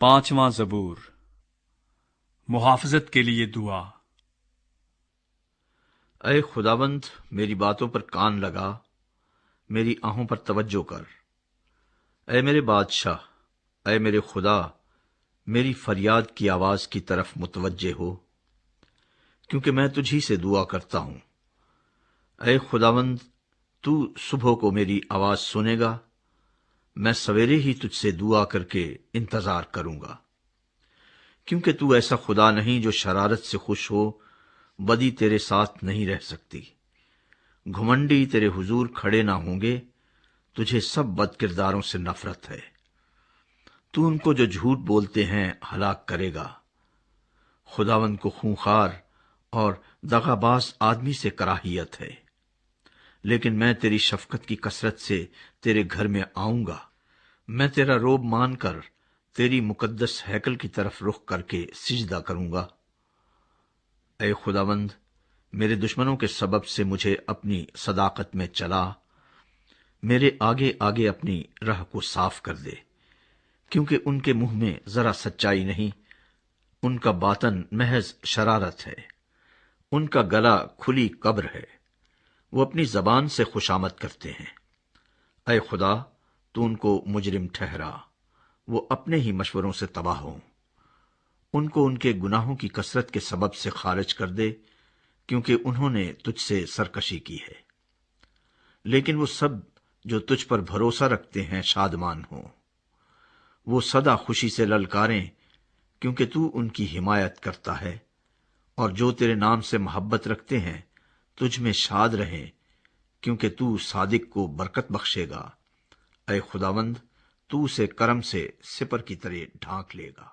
5واں زبور۔ محافظت کے لیے دعا۔ اے خداوند، میری باتوں پر کان لگا، میری آہوں پر توجہ کر۔ اے میرے بادشاہ، اے میرے خدا، میری فریاد کی آواز کی طرف متوجہ ہو، کیونکہ میں تجھی سے دعا کرتا ہوں۔ اے خداوند، تو صبح کو میری آواز سنے گا، میں سویرے ہی تجھ سے دعا کر کے انتظار کروں گا، کیونکہ تو ایسا خدا نہیں جو شرارت سے خوش ہو، بدی تیرے ساتھ نہیں رہ سکتی۔ گھمنڈی تیرے حضور کھڑے نہ ہوں گے، تجھے سب بد کرداروں سے نفرت ہے۔ تو ان کو جو جھوٹ بولتے ہیں ہلاک کرے گا۔ خداوند کو خونخوار اور دغا باز آدمی سے کراہیت ہے، لیکن میں تیری شفقت کی کثرت سے تیرے گھر میں آؤں گا۔ میں تیرا روب مان کر تیری مقدس ہیکل کی طرف رخ کر کے سجدہ کروں گا۔ اے خداوند، میرے دشمنوں کے سبب سے مجھے اپنی صداقت میں چلا، میرے آگے آگے اپنی راہ کو صاف کر دے، کیونکہ ان کے منہ میں ذرا سچائی نہیں، ان کا باطن محض شرارت ہے، ان کا گلا کھلی قبر ہے، وہ اپنی زبان سے خوشامد کرتے ہیں۔ اے خدا، تو ان کو مجرم ٹھہرا، وہ اپنے ہی مشوروں سے تباہ ہوں۔ ان کو ان کے گناہوں کی کثرت کے سبب سے خارج کر دے، کیونکہ انہوں نے تجھ سے سرکشی کی ہے۔ لیکن وہ سب جو تجھ پر بھروسہ رکھتے ہیں شادمان ہوں، وہ سدا خوشی سے للکاریں، کیونکہ تو ان کی حمایت کرتا ہے، اور جو تیرے نام سے محبت رکھتے ہیں تجھ میں شاد رہیں، کیونکہ تو صادق کو برکت بخشے گا۔ اے خداوند، تو اسے کرم سے سپر کی طرح ڈھانک لے گا۔